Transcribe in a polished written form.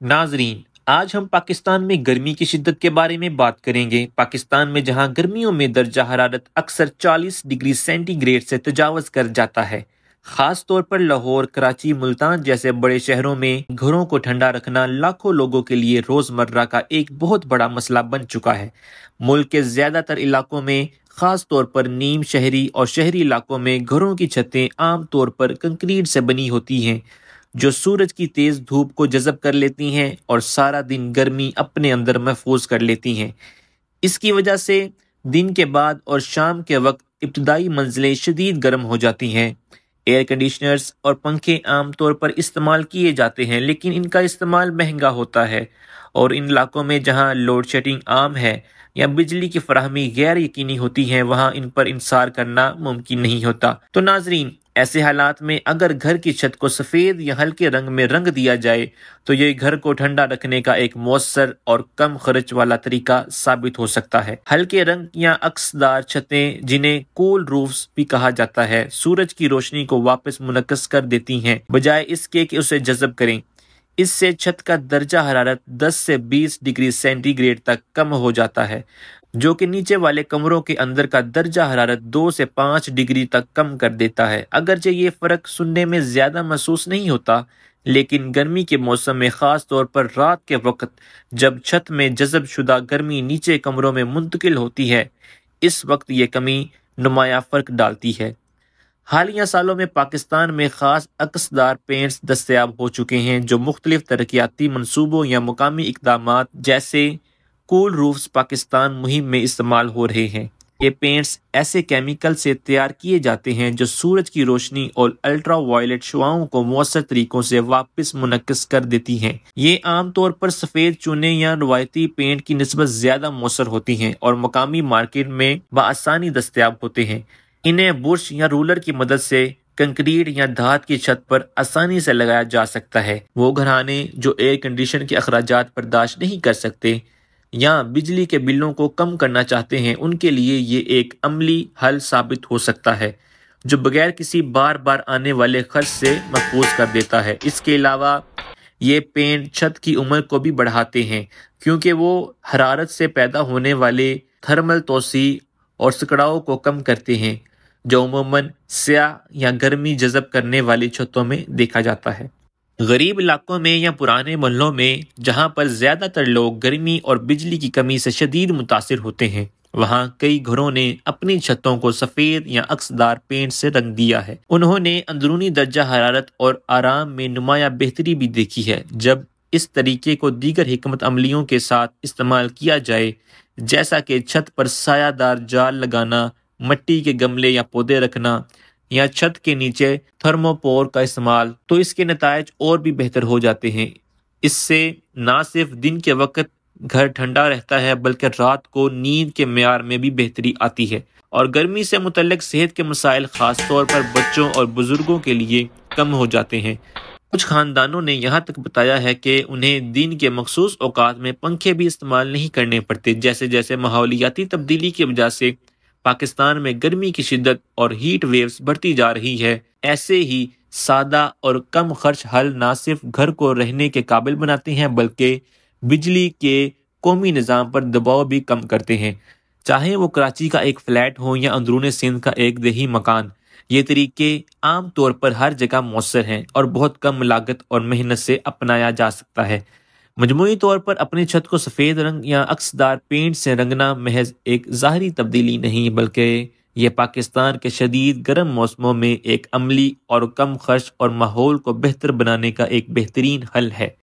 नाजरीन, आज हम पाकिस्तान में गर्मी की शिद्दत के बारे में बात करेंगे। पाकिस्तान में जहां गर्मियों में दर्जा हरारत अक्सर 40 डिग्री सेंटीग्रेड से तजावज़ कर जाता है, खास तौर पर लाहौर, कराची, मुल्तान जैसे बड़े शहरों में घरों को ठंडा रखना लाखों लोगों के लिए रोजमर्रा का एक बहुत बड़ा मसला बन चुका है। मुल्क के ज्यादातर इलाकों में, खास तौर पर नीम शहरी और शहरी इलाकों में, घरों की छतें आम तौर पर कंक्रीट से बनी होती हैं, जो सूरज की तेज धूप को जज़ब कर लेती हैं और सारा दिन गर्मी अपने अंदर महफूज कर लेती हैं। इसकी वजह से दिन के बाद और शाम के वक्त इब्तदाई मंजिलें शदीद गर्म हो जाती हैं। एयर कंडीशनर्स और पंखे आम तौर पर इस्तेमाल किए जाते हैं, लेकिन इनका इस्तेमाल महंगा होता है और इन इलाकों में जहां लोड शेडिंग आम है या बिजली की फराहमी गैर यकीनी होती है, वहां इन पर इंसार करना मुमकिन नहीं होता। तो नाजरीन, ऐसे हालात में अगर घर की छत को सफ़ेद या हल्के रंग में रंग दिया जाए तो ये घर को ठंडा रखने का एक मौसर और कम खर्च वाला तरीका साबित हो सकता है। हल्के रंग या अक्सदार छतें, जिन्हें कूल रूफ्स भी कहा जाता है, सूरज की रोशनी को वापस मुनक्कस कर देती हैं, बजाय इसके कि उसे जज़ब करें। इससे छत का दर्जा हरारत 10 से 20 डिग्री सेंटीग्रेड तक कम हो जाता है, जो कि नीचे वाले कमरों के अंदर का दर्जा हरारत 2 से 5 डिग्री तक कम कर देता है। अगरचे ये फ़र्क सुनने में ज़्यादा महसूस नहीं होता, लेकिन गर्मी के मौसम में, ख़ास तौर पर रात के वक्त जब छत में जज़ब शुदा गर्मी नीचे कमरों में मुंतकिल होती है, इस वक्त ये कमी नुमाया फ़र्क डालती है। हालिया सालों में पाकिस्तान में ख़ास अक्सदार पेंट्स दस्तयाब हो चुके हैं, जो मुख्तलिफ तरक्याती मनसूबों या मुकामी इक़दामात जैसे कूल रूफ्स पाकिस्तान मुहिम में इस्तेमाल हो रहे हैं। ये पेंट्स ऐसे केमिकल से तैयार किए जाते हैं जो सूरज की रोशनी और अल्ट्रा वायलेट शुआओं को मौसर तरीकों से वापस मुनक्किस कर देती हैं। ये आमतौर पर सफ़ेद चूने या रवायती पेंट की निस्बत ज़्यादा मौसर होती हैं और मुकामी मार्केट में बआसानी दस्तयाब होते हैं। इन्हें बुरश या रूलर की मदद से कंक्रीट या धात की छत पर आसानी से लगाया जा सकता है। वो घराने जो एयर कंडीशन के अखराजात बर्दाश्त नहीं कर सकते या बिजली के बिलों को कम करना चाहते हैं, उनके लिए ये एक अमली हल साबित हो सकता है, जो बगैर किसी बार बार आने वाले खर्च से महफूज कर देता है। इसके अलावा ये पेंट छत की उम्र को भी बढ़ाते हैं, क्योंकि वो हरारत से पैदा होने वाले थर्मल तोसी और सिकड़ाओं को कम करते हैं, जो अमूमन स्याह या गर्मी जज़ब करने वाली छतों में देखा जाता है। गरीब इलाकों में या पुराने मोहल्लों में, जहां पर ज्यादातर लोग गर्मी और बिजली की कमी से शदीद मुतासिर होते हैं, वहां कई घरों ने अपनी छतों को सफ़ेद या अक्सदार पेंट से रंग दिया है। उन्होंने अंदरूनी दर्जा हरारत और आराम में नुमाया बेहतरी भी देखी है। जब इस तरीके को दीगर हिकमत अमलियों के साथ इस्तेमाल किया जाए, जैसा कि छत पर सायादार जाल लगाना, मिट्टी के गमले या पौधे रखना या छत के नीचे थर्मोपोर का इस्तेमाल, तो इसके नतायज और भी बेहतर हो जाते हैं। इससे ना सिर्फ दिन के वक्त घर ठंडा रहता है, बल्कि रात को नींद के मेयार में भी बेहतरी आती है और गर्मी से मुतल्लिक सेहत के मसाइल, खास तौर पर बच्चों और बुजुर्गों के लिए, कम हो जाते हैं। कुछ खानदानों ने यहाँ तक बताया है कि उन्हें दिन के मखसूस औकात में पंखे भी इस्तेमाल नहीं करने पड़ते। जैसे जैसे माहौलियाती तब्दीली की वजह से पाकिस्तान में गर्मी की शिद्दत और हीट वेव्स बढ़ती जा रही है, ऐसे ही सादा और कम खर्च हल न सिर्फ घर को रहने के काबिल बनाते हैं, बल्कि बिजली के कौमी निज़ाम पर दबाव भी कम करते हैं, चाहे वो कराची का एक फ्लैट हो या अंदरूनी सिंध का एक देही मकान। ये तरीके आम तौर पर हर जगह मौसर हैं और बहुत कम लागत और मेहनत से अपनाया जा सकता है। मजमूई तौर पर अपनी छत को सफ़ेद रंग या अक्सदार पेंट से रंगना महज एक ज़ाहरी तब्दीली नहीं, बल्कि ये पाकिस्तान के शदीद गर्म मौसमों में एक अमली और कम खर्च और माहौल को बेहतर बनाने का एक बेहतरीन हल है।